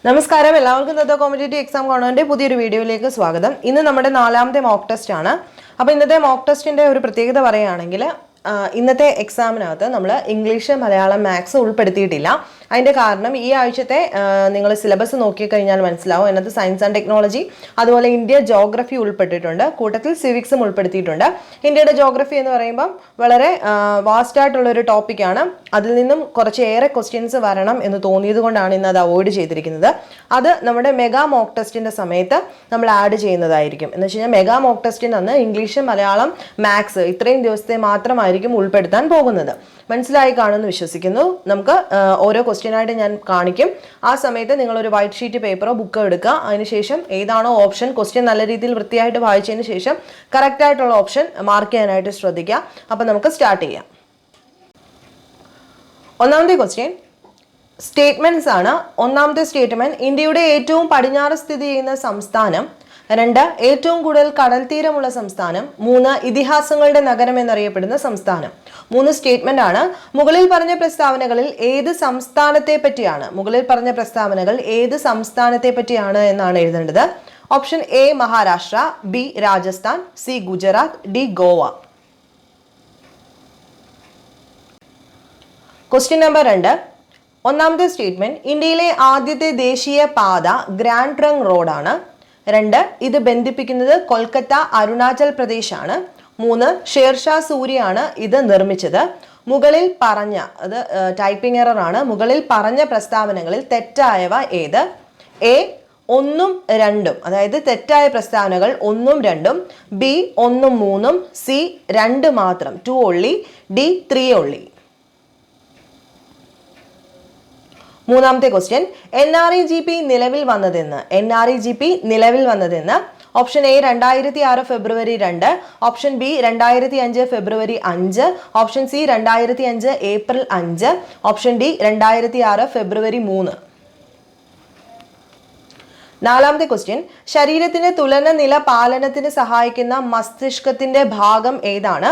നമസ്കാരം, എല്ലാവർക്കും തത്വ competitive exam കോർണറിന്റെ പുതിയൊരു വീഡിയോയിലേക്ക് സ്വാഗതം. ഇന്ന് നമ്മുടെ 4ാമത്തെ മോക്ക് ടെസ്റ്റ് ആണ്. അപ്പോൾ ഇന്നത്തെ മോക്ക് ടെസ്റ്റിന്റെ ഒരു പ്രത്യേകത പറയുകയാണെങ്കിൽ ഇന്നത്തെ എക്സാമിനകത്ത് നമ്മൾ ഇംഗ്ലീഷ്, മലയാളം, മാത്സ് ഉൾപ്പെടുത്തിയിട്ടില്ല. അതിൻ്റെ കാരണം ഈ ആഴ്ചത്തെ നിങ്ങൾ സിലബസ് നോക്കിക്കഴിഞ്ഞാൽ മനസ്സിലാവും. അതിനകത്ത് സയൻസ് ആൻഡ് ടെക്നോളജി, അതുപോലെ ഇന്ത്യ ജോഗ്രഫി ഉൾപ്പെട്ടിട്ടുണ്ട്. കൂട്ടത്തിൽ സിവിക്സും ഉൾപ്പെടുത്തിയിട്ടുണ്ട്. ഇന്ത്യയുടെ ജോഗ്രഫി എന്ന് പറയുമ്പം വളരെ വാസ്റ്റ് ആയിട്ടുള്ളൊരു ടോപ്പിക്കാണ്. അതിൽ നിന്നും കുറച്ചേറെ ക്വസ്റ്റ്യൻസ് വരണം എന്ന് തോന്നിയത് കൊണ്ടാണ് ഇന്ന് അത് അവോയ്ഡ് ചെയ്തിരിക്കുന്നത്. അത് നമ്മുടെ മെഗാ മോക്ക് ടെസ്റ്റിൻ്റെ സമയത്ത് നമ്മൾ ആഡ് ചെയ്യുന്നതായിരിക്കും. എന്ന് വെച്ച് കഴിഞ്ഞാൽ മെഗാ മോക്ക് ടെസ്റ്റിന് അന്ന് ഇംഗ്ലീഷ്, മലയാളം, മാത്സ് ഇത്രയും ദിവസത്തെ മാത്രമായിരിക്കും ഉൾപ്പെടുത്താൻ പോകുന്നത്. മനസ്സിലായി കാണുമെന്ന് വിശ്വസിക്കുന്നു. നമുക്ക് ഓരോ ക്വസ്റ്റ്യനായിട്ട് ഞാൻ കാണിക്കും. ആ സമയത്ത് നിങ്ങൾ ഒരു വൈറ്റ് ഷീറ്റ് പേപ്പറോ ബുക്കോ എടുക്കുക. അതിനുശേഷം ഏതാണോ ഓപ്ഷൻ, ക്വസ്റ്റ്യൻ നല്ല രീതിയിൽ വൃത്തിയായിട്ട് വായിച്ചതിന് ശേഷം കറക്റ്റ് ആയിട്ടുള്ള ഓപ്ഷൻ മാർക്ക് ചെയ്യാനായിട്ട് ശ്രദ്ധിക്കുക. അപ്പം നമുക്ക് സ്റ്റാർട്ട് ചെയ്യാം. ഒന്നാമത്തെ ക്വസ്റ്റ്യൻ സ്റ്റേറ്റ്മെന്റ്സ് ആണ്. ഒന്നാമത്തെ സ്റ്റേറ്റ്മെന്റ്, ഇന്ത്യയുടെ ഏറ്റവും പടിഞ്ഞാറ് സ്ഥിതി ചെയ്യുന്ന സംസ്ഥാനം. 2, ഏറ്റവും കൂടുതൽ കടൽ തീരമുള്ള സംസ്ഥാനം. 3, ഇതിഹാസങ്ങളുടെ നഗരം എന്നറിയപ്പെടുന്ന സംസ്ഥാനം. 3 സ്റ്റേറ്റ്മെന്റ് ആണ്. മുകളിൽ പറഞ്ഞ പ്രസ്താവനകളിൽ ഏത് സംസ്ഥാനത്തെ പറ്റിയാണ് എന്നാണ് എഴുതേണ്ടത്. Option A Maharashtra, B Rajasthan, C Gujarat, D Goa. Question number 2. ഒന്നാമത്തെ സ്റ്റേറ്റ്മെന്റ്, ഇന്ത്യയിലെ ആദ്യത്തെ ദേശീയ പാത ഗ്രാൻഡ് ട്രങ്ക് റോഡാണ്. 2, ഇത് ബന്ധിപ്പിക്കുന്നത് കൊൽക്കത്ത, അരുണാചൽ പ്രദേശ് ആണ്. 3, ഷേർഷാ സൂരിയാണ് ഇത് നിർമ്മിച്ചത്. മുകളിൽ പറഞ്ഞ, അത് ടൈപ്പിംഗ് എറർ ആണ്, മുകളിൽ പറഞ്ഞ പ്രസ്താവനകളിൽ തെറ്റായവ ഏത്? എ 1ഉം 2ഉം, അതായത് തെറ്റായ പ്രസ്താവനകൾ 1ഉം 2ഉം. ബി 1ഉം 3ഉം. സി 2 മാത്രം, 2 only. D 3 only. മൂന്നാമത്തെ ക്വസ്റ്റ്യൻ, NREGP നിലവിൽ വന്നതെന്ന്. Option A 2006 February 2, option B 2005 February 5, option C 2005 April 5, option D 2006 ഫെബ്രുവരി 3. നാലാമത്തെ ക്വസ്റ്റ്യൻ, ശരീരത്തിന്റെ തുലന നില പാലനത്തിന് സഹായിക്കുന്ന മസ്തിഷ്കത്തിന്റെ ഭാഗം ഏതാണ്?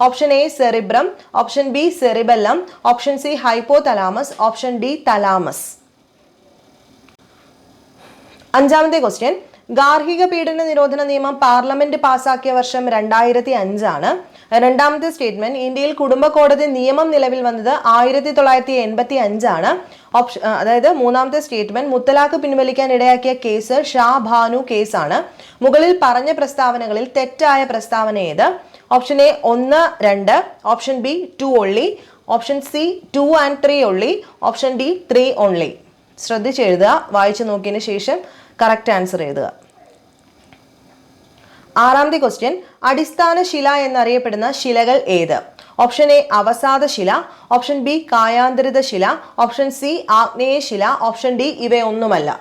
Option A cerebrum, option B cerebellum, option C hypothalamus, option D thalamus. അഞ്ചാമത്തെ ക്വസ്റ്റ്യൻ, ഗാർഹിക പീഡന നിരോധന നിയമം പാർലമെന്റ് പാസാക്കിയ വർഷം 2005 ആണ്. രണ്ടാമത്തെ സ്റ്റേറ്റ്മെന്റ്, ഇന്ത്യയിൽ കുടുംബ കോടതി നിയമം നിലവിൽ വന്നത് 1985 ആണ്. അതായത് മൂന്നാമത്തെ സ്റ്റേറ്റ്മെന്റ്, മുത്തലാഖ് പിൻവലിക്കാൻ ഇടയാക്കിയ കേസ് ഷാ ഭാനു കേസാണ്. മുകളിൽ പറഞ്ഞ പ്രസ്താവനകളിൽ തെറ്റായ പ്രസ്താവന ഏത്? Option A 1, 2, option B 2 only, option C 2 and 3 only, option D 3 only. ശ്രദ്ധിച്ചെഴുതുക. വായിച്ചു നോക്കിയതിന് ശേഷം കറക്റ്റ് ആൻസർ എഴുതുക. ആറാമത്തെ ക്വസ്റ്റ്യൻ, അടിസ്ഥാന ശില എന്നറിയപ്പെടുന്ന ശിലകൾ ഏത്? Option A അവസാദ Shila, option B കായാന്തരിത Shila, option C ആഗ്നേയ Shila, option D ഇവയൊന്നുമല്ല.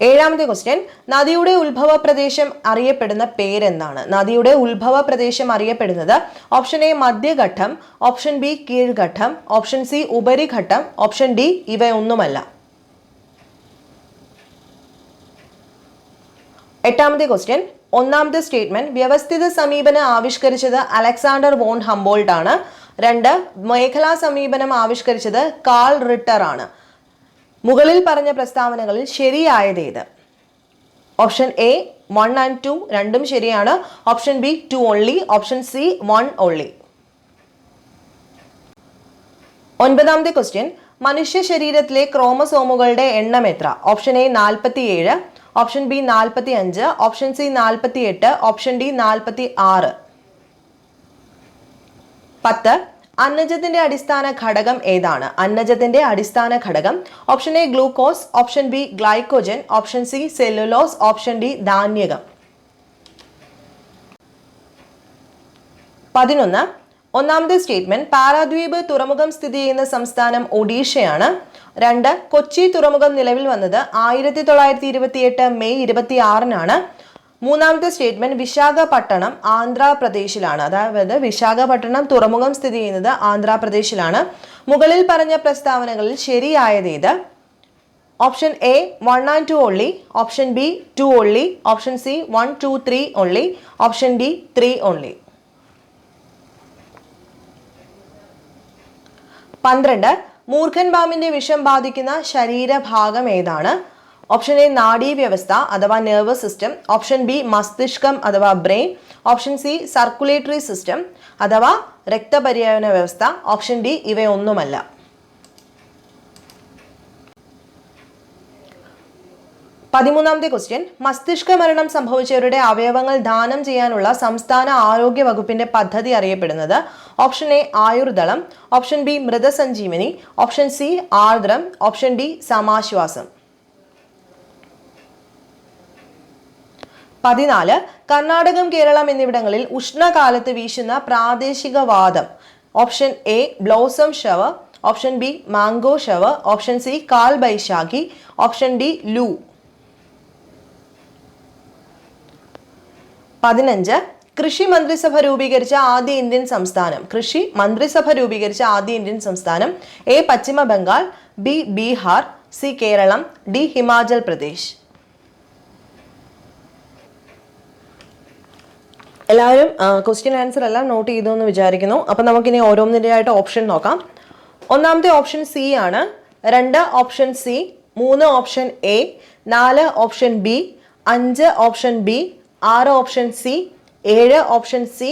ഏഴാമത്തെ ക്വസ്റ്റ്യൻ, നദിയുടെ ഉത്ഭവ പ്രദേശം അറിയപ്പെടുന്ന പേരെന്താണ്? നദിയുടെ ഉത്ഭവ പ്രദേശം അറിയപ്പെടുന്നത് ഓപ്ഷൻ എ മധ്യഘട്ടം, ഓപ്ഷൻ ബി കീഴ്ഘട്ടം, ഓപ്ഷൻ സി ഉപരിഘട്ടം, ഓപ്ഷൻ ഡി ഇവയൊന്നുമല്ല. എട്ടാമത്തെ ക്വസ്റ്റ്യൻ, ഒന്നാമത്തെ സ്റ്റേറ്റ്മെന്റ്, വ്യവസ്ഥിത സമീപനം ആവിഷ്കരിച്ചത് അലക്സാണ്ടർ വോൺ ഹംബോൾട്ട് ആണ്. 2, മേഖലാ സമീപനം ആവിഷ്കരിച്ചത് കാൾ റിട്ടർ ആണ്. മുകളിൽ പറഞ്ഞ പ്രസ്താവനകളിൽ ശരിയായത് ഏത്? ഓപ്ഷൻ എ 1 and 2 രണ്ടും ശരിയാണ്. Option B 2 only, option C 1 only. ഒൻപതാമത്തെ ക്വസ്റ്റ്യൻ, മനുഷ്യ ശരീരത്തിലെ ക്രോമസോമുകളുടെ എണ്ണം എത്ര? Option A 47, option B 45, option C 48, option D 46. 10, അന്നജത്തിന്റെ അടിസ്ഥാന ഘടകം ഏതാണ്? അന്നജത്തിന്റെ അടിസ്ഥാന ഘടകം option A glucose, option B glycogen, option C cellulose, option D ധാന്യകം. 11, ഒന്നാമത്തെ സ്റ്റേറ്റ്മെന്റ്, പാരാദ്വീപ് തുറമുഖം സ്ഥിതി ചെയ്യുന്ന സംസ്ഥാനം ഒഡീഷയാണ്. 2, കൊച്ചി തുറമുഖം നിലവിൽ വന്നത് 1928 മെയ് 26-നാണ്. മൂന്നാമത്തെ സ്റ്റേറ്റ്മെന്റ്, വിശാഖപട്ടണം ആന്ധ്രാപ്രദേശിലാണ്. അതായത് വിശാഖപട്ടണം തുറമുഖം സ്ഥിതി ചെയ്യുന്നത് ആന്ധ്രാപ്രദേശിലാണ്. മുകളിൽ പറഞ്ഞ പ്രസ്താവനകളിൽ ശരിയായത് ഏത്? Option A 1 and 2 only, option B 2 only, option C 1, 2, 3 only, option D 3 only. 12, മൂർഖൻ പാമ്പിന്റെ വിഷം ബാധിക്കുന്ന ശരീരഭാഗം ഏതാണ്? ഓപ്ഷൻ എ നാഡീവ്യവസ്ഥ അഥവാ നെർവസ് സിസ്റ്റം, ഓപ്ഷൻ ബി മസ്തിഷ്കം അഥവാ brain, option C circulatory system അഥവാ രക്തപര്യായന വ്യവസ്ഥ, ഓപ്ഷൻ ഡി ഇവയൊന്നുമല്ല. പതിമൂന്നാമത്തെ ക്വസ്റ്റ്യൻ, മസ്തിഷ്ക മരണം സംഭവിച്ചവരുടെ അവയവങ്ങൾ ദാനം ചെയ്യാനുള്ള സംസ്ഥാന ആരോഗ്യ വകുപ്പിന്റെ പദ്ധതി അറിയപ്പെടുന്നത്? ഓപ്ഷൻ എ ആയുർദളം, ഓപ്ഷൻ ബി മൃതസഞ്ജീവനി, ഓപ്ഷൻ സി ആർദ്രം, ഓപ്ഷൻ ഡി സമാശ്വാസം. 14 കർണാടകം, കേരളം എന്നിവിടങ്ങളിൽ ഉഷ്ണകാലത്ത് വീശുന്ന പ്രാദേശിക വാദം? Option A blossom shower, option B mango shower, option C Kal Baisakhi, option D ലൂ. 15 കൃഷി മന്ത്രിസഭ രൂപീകരിച്ച ആദ്യ ഇന്ത്യൻ സംസ്ഥാനം? കൃഷി മന്ത്രിസഭ രൂപീകരിച്ച ആദ്യ ഇന്ത്യൻ സംസ്ഥാനം? A Paschim Bengal, B Bihar, C Keralam, D Himachal Pradesh. എല്ലാവരും ക്വസ്റ്റ്യൻ ആൻസർ എല്ലാം നോട്ട് ചെയ്തു എന്ന് വിചാരിക്കുന്നു. അപ്പം നമുക്കിനി ഓരോന്നിൻ്റെയായിട്ട് ഓപ്ഷൻ നോക്കാം. ഒന്നാമത്തെ ഓപ്ഷൻ സി ആണ്, 2 option C, 3 option A, 4 option B, 5 option B, 6 option C, 7 option C,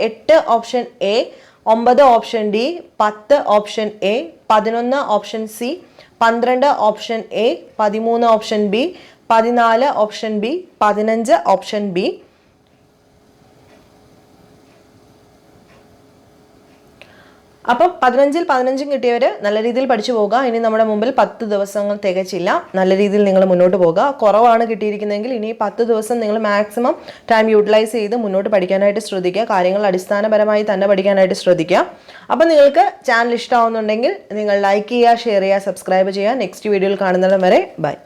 8 option A, 9 option D, 10 option A, 11 option C, 12 option A, 13 option B, 14 option B, 15 option B. അപ്പം 15-ൽ 15 കിട്ടിയവർ നല്ല രീതിയിൽ പഠിച്ചു പോകുക. ഇനി നമ്മുടെ മുമ്പിൽ 10 ദിവസങ്ങൾ തികച്ചില്ല. നല്ല രീതിയിൽ നിങ്ങൾ മുന്നോട്ട് പോകുക. കുറവാണ് കിട്ടിയിരിക്കുന്നതെങ്കിൽ ഇനി 10 ദിവസം നിങ്ങൾ മാക്സിമം ടൈം യൂട്ടിലൈസ് ചെയ്ത് മുന്നോട്ട് പഠിക്കാനായിട്ട് ശ്രദ്ധിക്കുക. കാര്യങ്ങൾ അടിസ്ഥാനപരമായി തന്നെ പഠിക്കാനായിട്ട് ശ്രദ്ധിക്കുക. അപ്പം നിങ്ങൾക്ക് ചാനൽ ഇഷ്ടമാവുന്നുണ്ടെങ്കിൽ നിങ്ങൾ ലൈക്ക് ചെയ്യുക, ഷെയർ ചെയ്യുക, സബ്സ്ക്രൈബ് ചെയ്യുക. നെക്സ്റ്റ് വീഡിയോയിൽ കാണുന്നിടം വരെ ബൈ.